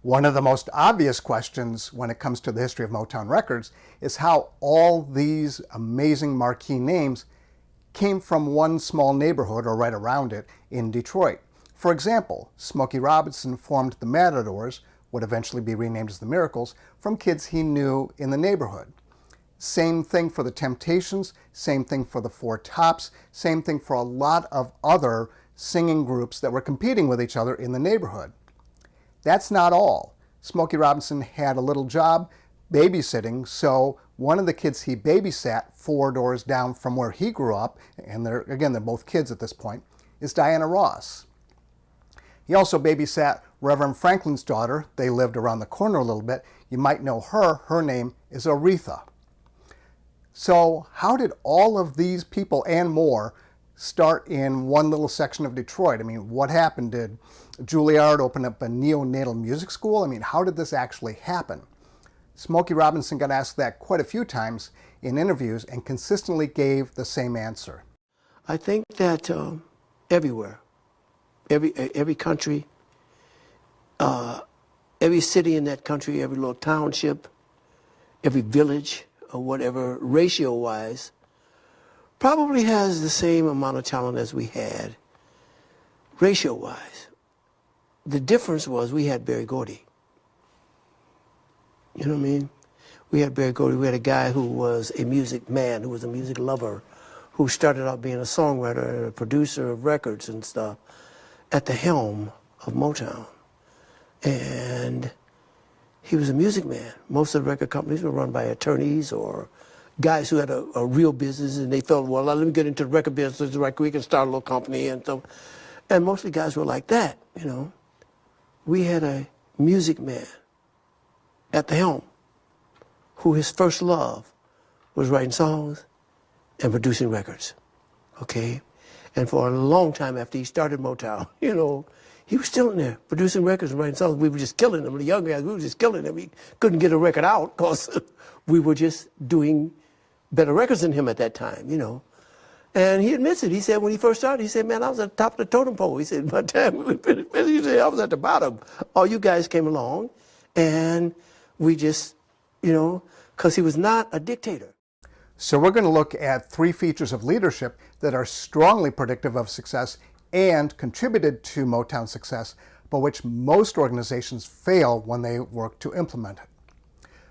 One of the most obvious questions when it comes to the history of Motown Records is how all these amazing marquee names came from one small neighborhood or right around it in Detroit. For example, Smokey Robinson formed the Matadors, would eventually be renamed as the Miracles, from kids he knew in the neighborhood. Same thing for the Temptations, same thing for the Four Tops, same thing for a lot of other singing groups that were competing with each other in the neighborhood. That's not all. Smokey Robinson had a little job babysitting, so one of the kids he babysat 4 doors down from where he grew up, and they're both kids at this point, is Diana Ross. He also babysat Reverend Franklin's daughter. They lived around the corner a little bit. You might know her. Her name is Aretha. So how did all of these people and more start in one little section of Detroit? I mean, what happened? Did Juilliard open up a neonatal music school? I mean, how did this actually happen? Smokey Robinson got asked that quite a few times in interviews and consistently gave the same answer. I think that everywhere, every country, every city in that country, every little township, every village, or whatever, ratio-wise, probably has the same amount of talent as we had, ratio-wise. The difference was we had Berry Gordy. You know what I mean? We had Berry Gordy. We had a guy who was a music man, who was a music lover, who started out being a songwriter and a producer of records and stuff at the helm of Motown. And he was a music man. Most of the record companies were run by attorneys or guys who had a real business, and they thought, well, let me get into the record business right quick and start a little company and so. And mostly guys were like that, you know. We had a music man at the helm who his first love was writing songs and producing records, okay? And for a long time after he started Motown, you know, he was still in there producing records and writing songs. We were just killing them. The young guys, we were just killing them. We couldn't get a record out because we were just doing better records than him at that time, you know. And he admits it. He said when he first started, he said, man, I was at the top of the totem pole. He said, by the time we finished, he said, I was at the bottom. All you guys came along, and we just, you know, because he was not a dictator. So we're going to look at 3 features of leadership that are strongly predictive of success and contributed to Motown's success, but which most organizations fail when they work to implement it.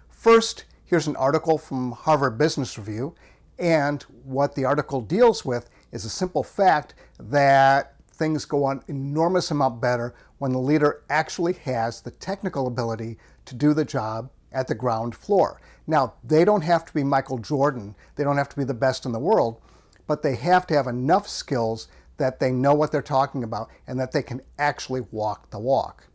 First, here's an article from Harvard Business Review, and what the article deals with is a simple fact that things go an enormous amount better when the leader actually has the technical ability to do the job at the ground floor. Now, they don't have to be Michael Jordan, they don't have to be the best in the world, but they have to have enough skills that they know what they're talking about and that they can actually walk the walk.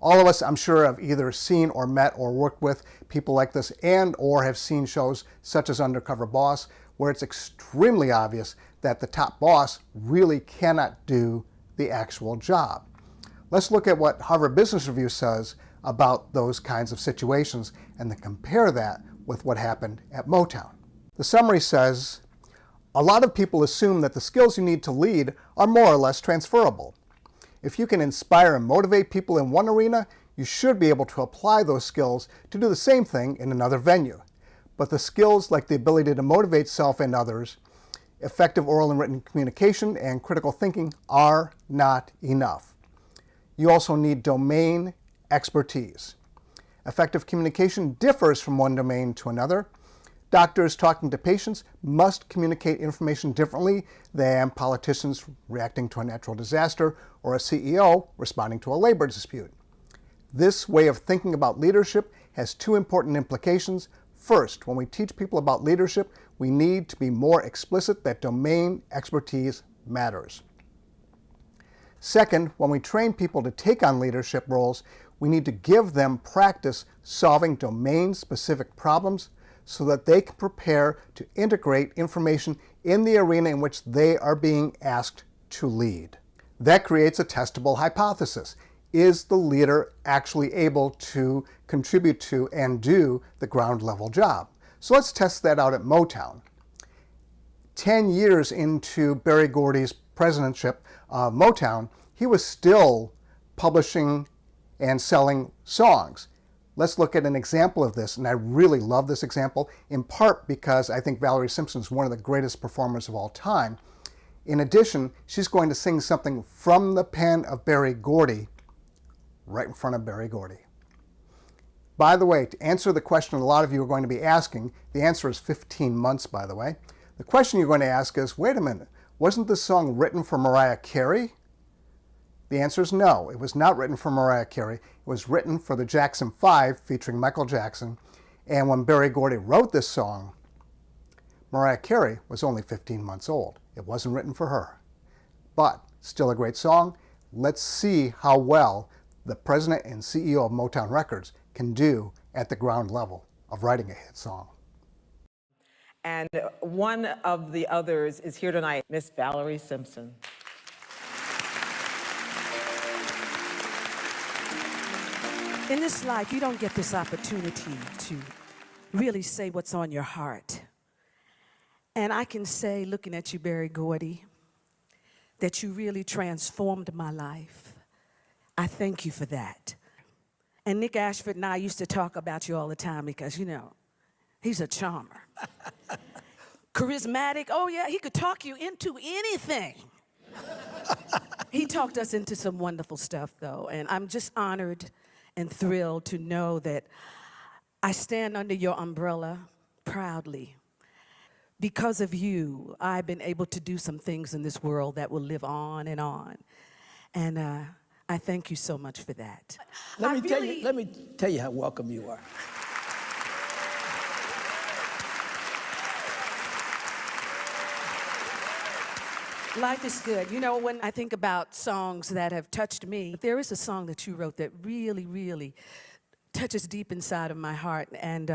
All of us, I'm sure, have either seen or met or worked with people like this and or have seen shows such as Undercover Boss, where it's extremely obvious that the top boss really cannot do the actual job. Let's look at what Harvard Business Review says about those kinds of situations and then compare that with what happened at Motown. The summary says, a lot of people assume that the skills you need to lead are more or less transferable. If you can inspire and motivate people in one arena, you should be able to apply those skills to do the same thing in another venue. But the skills like the ability to motivate self and others, effective oral and written communication, and critical thinking are not enough. You also need domain expertise. Effective communication differs from one domain to another. Doctors talking to patients must communicate information differently than politicians reacting to a natural disaster or a CEO responding to a labor dispute. This way of thinking about leadership has 2 important implications. First, when we teach people about leadership, we need to be more explicit that domain expertise matters. Second, when we train people to take on leadership roles, we need to give them practice solving domain-specific problems so that they can prepare to integrate information in the arena in which they are being asked to lead. That creates a testable hypothesis. Is the leader actually able to contribute to and do the ground level job? So let's test that out at Motown. 10 years into Berry Gordy's presidentship of Motown, he was still publishing and selling songs. Let's look at an example of this, and I really love this example, in part because I think Valerie Simpson is one of the greatest performers of all time. In addition, she's going to sing something from the pen of Berry Gordy, right in front of Berry Gordy. By the way, to answer the question a lot of you are going to be asking, the answer is 15 months, by the way. The question you're going to ask is, wait a minute, wasn't this song written for Mariah Carey? The answer is no, it was not written for Mariah Carey. It was written for the Jackson 5 featuring Michael Jackson. And when Berry Gordy wrote this song, Mariah Carey was only 15 months old. It wasn't written for her. But still a great song. Let's see how well the president and CEO of Motown Records can do at the ground level of writing a hit song. And one of the others is here tonight, Miss Valerie Simpson. In this life, you don't get this opportunity to really say what's on your heart. And I can say, looking at you, Berry Gordy, that you really transformed my life. I thank you for that. And Nick Ashford and I used to talk about you all the time because, you know, he's a charmer. Charismatic, oh yeah, he could talk you into anything. He talked us into some wonderful stuff, though, and I'm just honored and thrilled to know that I stand under your umbrella proudly. Because of you, I've been able to do some things in this world that will live on and on. And I thank you so much for that. Let me tell you how welcome you are. Life is good. You know, when I think about songs that have touched me, there is a song that you wrote that really, really touches deep inside of my heart. And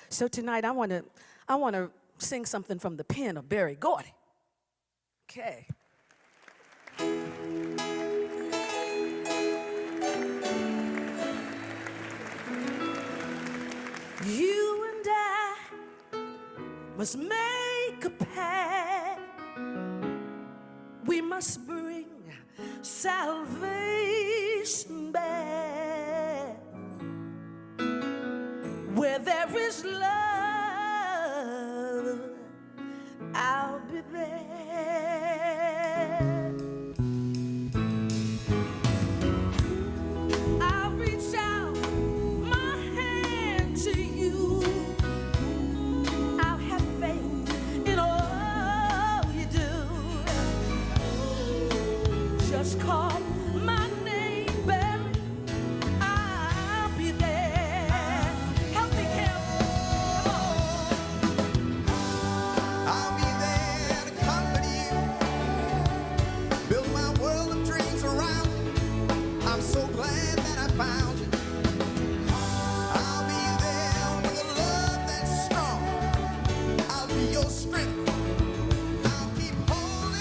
so tonight I want to sing something from the pen of Berry Gordy. Okay. You and I must make a pact. We must bring salvation back. Where there is love, I'll be there. I'll reach out my hand to you. I'll have faith in all you do. Just call my name, Berry. I'll be there. Help me, Kim. I'll be there to comfort you, build my world of dreams around you. I'm so glad that I found you. I'll be there with a love that's strong. I'll be your strength. I'll keep holding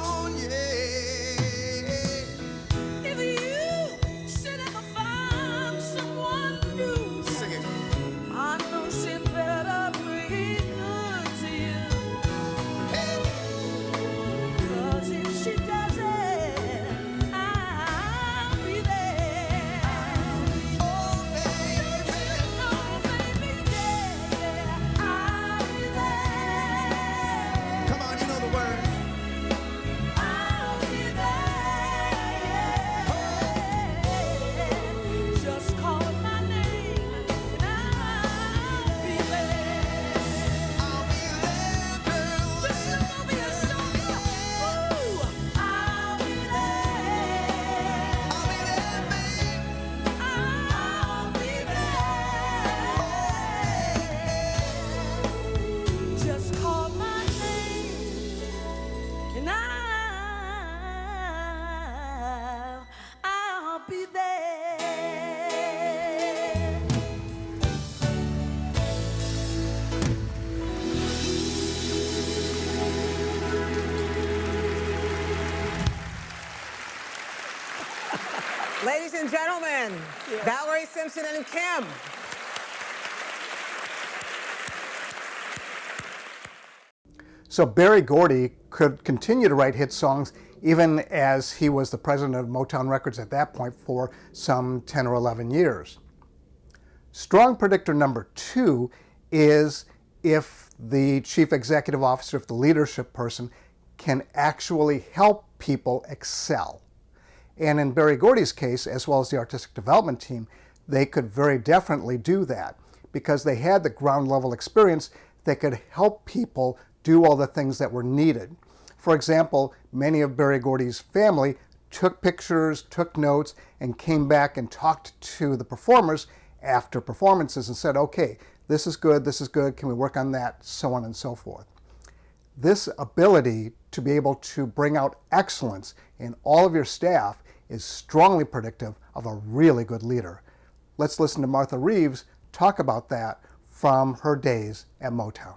on, yeah. If you should ever find someone new, Sing it. I know she better be good to you. Hey. 'Cause if she doesn't, I'll be there. Oh, baby. Oh, baby, yeah, I'll be there. Come on, you know the word. I'll be there. Just call my name and I'll be there. I'll be there, girl. Just look over your shoulder. Ooh, I'll be there. I'll be there, babe. I'll be there. Just call my name and I'll be there. Ladies and gentlemen, Valerie Simpson and Kim. So Berry Gordy could continue to write hit songs even as he was the president of Motown Records at that point for some 10 or 11 years. Strong predictor number 2 is if the chief executive officer, if the leadership person, can actually help people excel. And in Berry Gordy's case, as well as the artistic development team, they could very definitely do that because they had the ground level experience. They could help people do all the things that were needed. For example, many of Berry Gordy's family took pictures, took notes, and came back and talked to the performers after performances and said, okay, this is good, can we work on that, so on and so forth. This ability to be able to bring out excellence in all of your staff is strongly predictive of a really good leader. Let's listen to Martha Reeves talk about that from her days at Motown.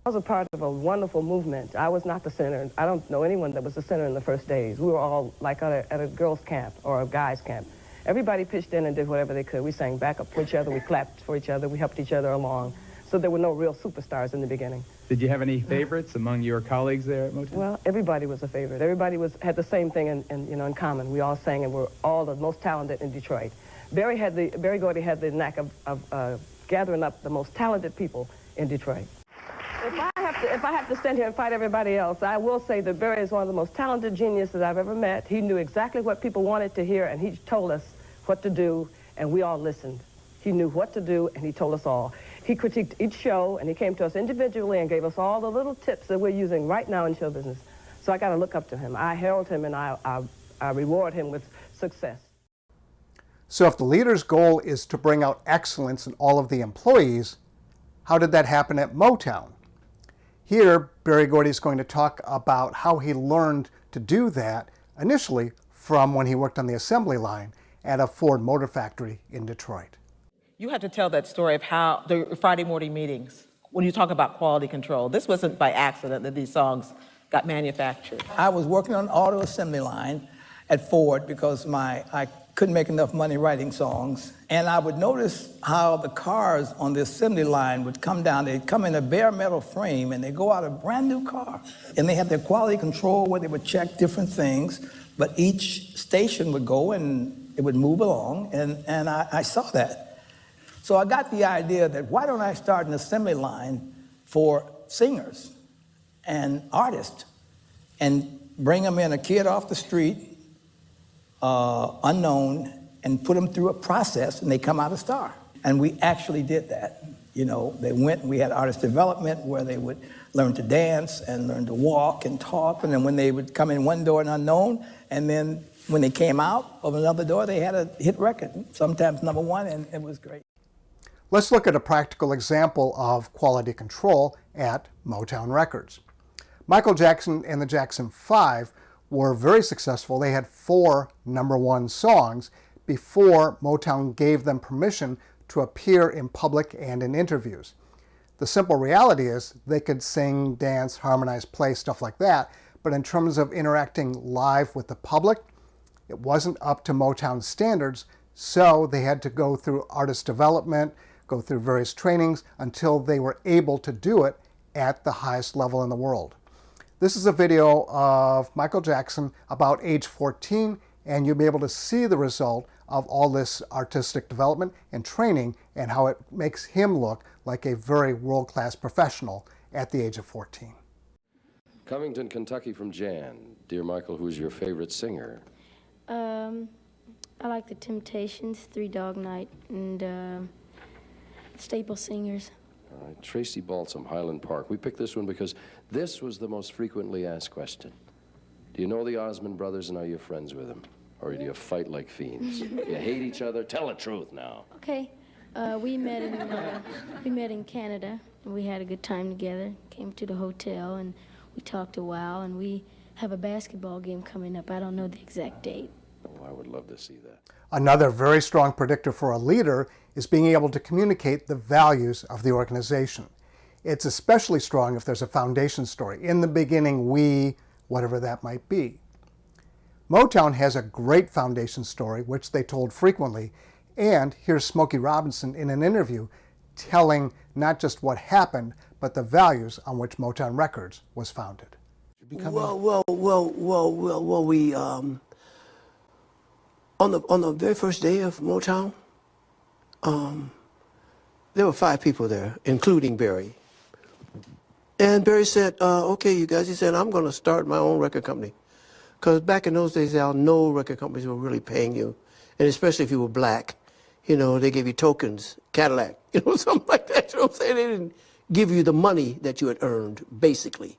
I was a part of a wonderful movement. I was not the center. I don't know anyone that was the center in the first days. We were all like at a girls' camp or a guys' camp. Everybody pitched in and did whatever they could. We sang back up for each other, we clapped for each other, we helped each other along. So there were no real superstars in the beginning. Did you have any favorites among your colleagues there at Motown? Well, everybody was a favorite. Everybody had the same thing in common. We all sang and were all the most talented in Detroit. Berry Gordy had the knack of gathering up the most talented people in Detroit. If I have to stand here and fight everybody else, I will say that Berry is one of the most talented geniuses I've ever met. He knew exactly what people wanted to hear, and he told us what to do, and we all listened. He knew what to do, and he told us all. He critiqued each show, and he came to us individually and gave us all the little tips that we're using right now in show business. So I got to look up to him. I herald him, and I reward him with success. So if the leader's goal is to bring out excellence in all of the employees, how did that happen at Motown? Here, Berry Gordy is going to talk about how he learned to do that initially from when he worked on the assembly line at a Ford Motor Factory in Detroit. You have to tell that story of how the Friday morning meetings, when you talk about quality control. This wasn't by accident that these songs got manufactured. I was working on an auto assembly line at Ford because I couldn't make enough money writing songs. And I would notice how the cars on the assembly line would come down. They'd come in a bare metal frame and they go out a brand new car. And they had their quality control where they would check different things, but each station would go and it would move along, and I saw that. So I got the idea that why don't I start an assembly line for singers and artists and bring them in, a kid off the street, unknown, and put them through a process and they come out a star. And we actually did that. You know, they went, we had artist development where they would learn to dance and learn to walk and talk, and then when they would come in one door and unknown, and then when they came out of another door, they had a hit record, sometimes #1, and it was great. Let's look at a practical example of quality control at Motown Records. Michael Jackson and the Jackson 5 were very successful. They had 4 #1 songs before Motown gave them permission to appear in public and in interviews. The simple reality is they could sing, dance, harmonize, play, stuff like that, but in terms of interacting live with the public, it wasn't up to Motown standards, so they had to go through artist development, go through various trainings until they were able to do it at the highest level in the world. This is a video of Michael Jackson about age 14, and you'll be able to see the result of all this artistic development and training and how it makes him look like a very world-class professional at the age of 14. Covington, Kentucky from Jan. Dear Michael, who's your favorite singer? I like the Temptations, Three Dog Night, and Staple Singers. All right, Tracy Balsam, Highland Park. We picked this one because this was the most frequently asked question. Do you know the Osmond brothers and are you friends with them? Or do you fight like fiends? You hate each other? Tell the truth now. Okay, we met in Canada, and we had a good time together. Came to the hotel, and we talked a while, and we have a basketball game coming up. I don't know the exact date. Oh, I would love to see that. Another very strong predictor for a leader is being able to communicate the values of the organization. It's especially strong if there's a foundation story. In the beginning, we, whatever that might be. Motown has a great foundation story, which they told frequently, and here's Smokey Robinson in an interview telling not just what happened, but the values on which Motown Records was founded. becoming? Well, we on the very first day of Motown, there were 5 people there, including Barry. And Barry said, okay, you guys, he said, I'm going to start my own record company. Because back in those days, Al, no record companies were really paying you. And especially if you were black, you know, they gave you tokens, Cadillac, you know, something like that. You know what I'm saying? They didn't give you the money that you had earned, basically.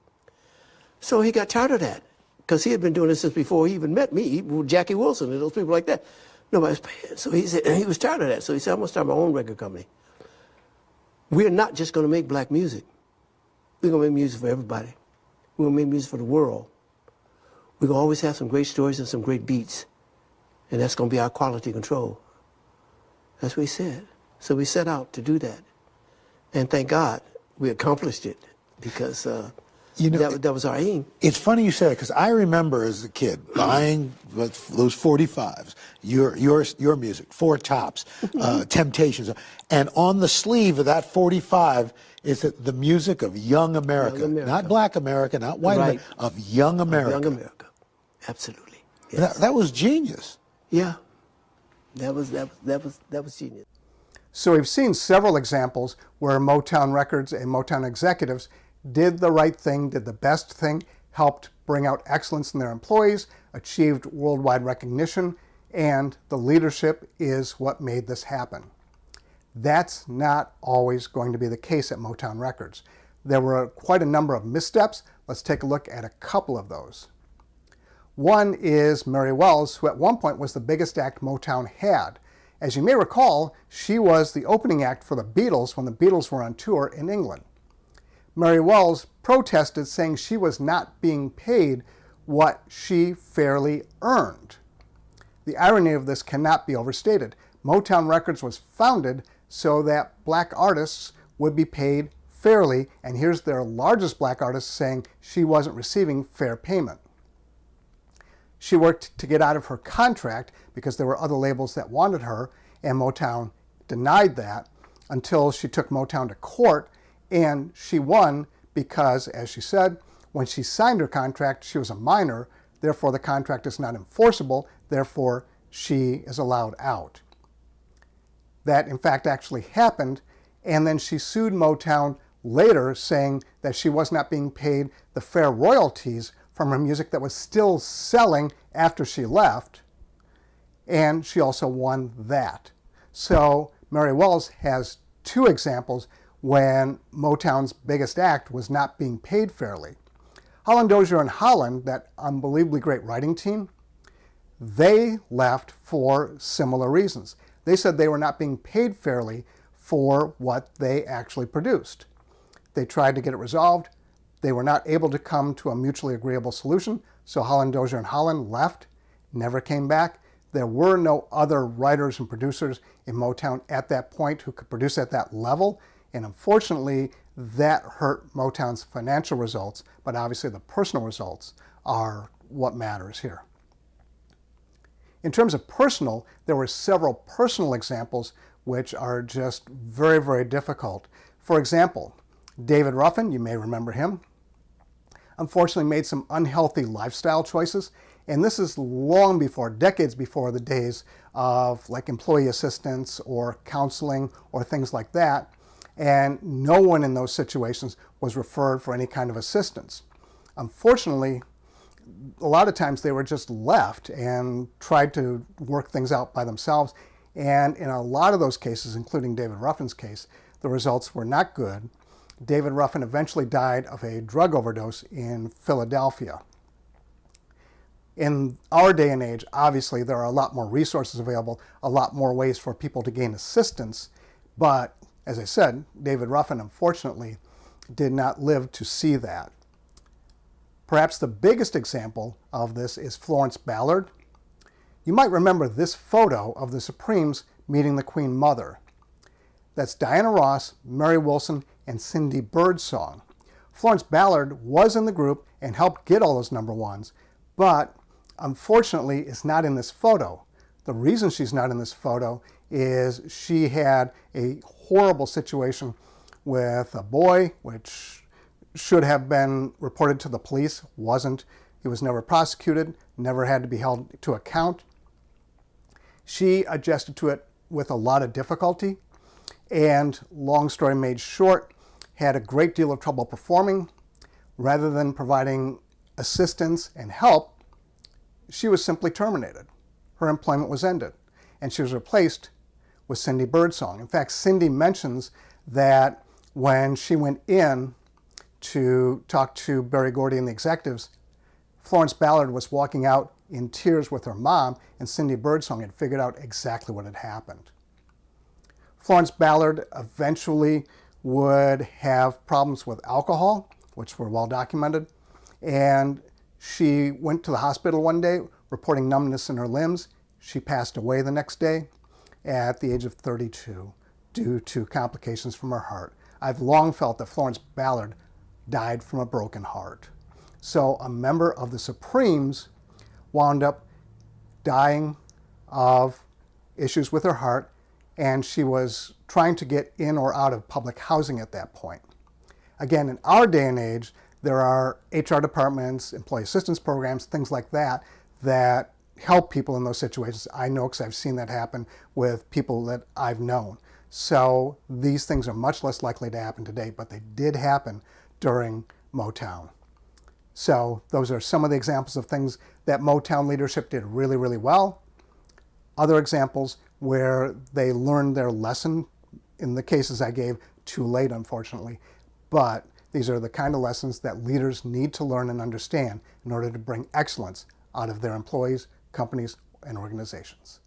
So he got tired of that. Because he had been doing this since before he even met me, Jackie Wilson and those people like that. Nobody's paying. So he said, he was tired of that. So he said, I'm going to start my own record company. We're not just going to make black music. We're going to make music for everybody. We're going to make music for the world. We're going to always have some great stories and some great beats. And that's going to be our quality control. That's what he said. So we set out to do that. And thank God we accomplished it because that was our aim. It's funny you said it because I remember as a kid buying those 45s, your music, Four Tops, Temptations, and on the sleeve of that 45 is the music of young America, not black America, not white America, of young America. Young America, absolutely. Yes. That was genius. Yeah, that was genius. So we've seen several examples where Motown Records and Motown executives did the right thing, did the best thing, helped bring out excellence in their employees, achieved worldwide recognition, and the leadership is what made this happen. That's not always going to be the case at Motown Records. There were quite a number of missteps. Let's take a look at a couple of those. One is Mary Wells, who at one point was the biggest act Motown had. As you may recall, she was the opening act for the Beatles when the Beatles were on tour in England. Mary Wells protested, saying she was not being paid what she fairly earned. The irony of this cannot be overstated. Motown Records was founded so that black artists would be paid fairly, and here's their largest black artist saying she wasn't receiving fair payment. She worked to get out of her contract because there were other labels that wanted her, and Motown denied that until she took Motown to court, and she won because, as she said, when she signed her contract, she was a minor, therefore the contract is not enforceable, therefore she is allowed out. That, in fact, actually happened, and then she sued Motown later, saying that she was not being paid the fair royalties from her music that was still selling after she left, and she also won that. So Mary Wells has 2 examples when Motown's biggest act was not being paid fairly. Holland Dozier and Holland, that unbelievably great writing team, they left for similar reasons. They said they were not being paid fairly for what they actually produced. They tried to get it resolved. They were not able to come to a mutually agreeable solution, so Holland Dozier and Holland left, never came back. There were no other writers and producers in Motown at that point who could produce at that level, and unfortunately, that hurt Motown's financial results, but obviously the personal results are what matters here. In terms of personal, there were several personal examples which are just very, very difficult. For example, David Ruffin, you may remember him, unfortunately made some unhealthy lifestyle choices, and this is long before, decades before the days of like employee assistance or counseling or things like that, and no one in those situations was referred for any kind of assistance. Unfortunately, a lot of times they were just left and tried to work things out by themselves, and in a lot of those cases, including David Ruffin's case, the results were not good. David Ruffin eventually died of a drug overdose in Philadelphia. In our day and age, obviously there are a lot more resources available, a lot more ways for people to gain assistance, but as I said, David Ruffin unfortunately did not live to see that. Perhaps the biggest example of this is Florence Ballard. You might remember this photo of the Supremes meeting the Queen Mother. That's Diana Ross, Mary Wilson, and Cindy Birdsong. Florence Ballard was in the group and helped get all those number ones, but unfortunately is not in this photo. The reason she's not in this photo is she had a horrible situation with a boy, which should have been reported to the police, wasn't. He was never prosecuted, never had to be held to account. She adjusted to it with a lot of difficulty, and long story made short, had a great deal of trouble performing. Rather than providing assistance and help, she was simply terminated. Her employment was ended, and she was replaced with Cindy Birdsong. In fact, Cindy mentions that when she went in to talk to Berry Gordy and the executives, Florence Ballard was walking out in tears with her mom, and Cindy Birdsong had figured out exactly what had happened. Florence Ballard eventually would have problems with alcohol, which were well documented, and she went to the hospital one day reporting numbness in her limbs. She passed away the next day at the age of 32 due to complications from her heart. I've long felt that Florence Ballard died from a broken heart. So a member of the Supremes wound up dying of issues with her heart, and she was trying to get in or out of public housing at that point. Again, in our day and age, there are HR departments, employee assistance programs, things like that, that help people in those situations. I know because I've seen that happen with people that I've known. So these things are much less likely to happen today, but they did happen during Motown. So those are some of the examples of things that Motown leadership did really, really well. Other examples where they learned their lesson, in the cases I gave, too late, unfortunately. But these are the kind of lessons that leaders need to learn and understand in order to bring excellence out of their employees, companies, and organizations.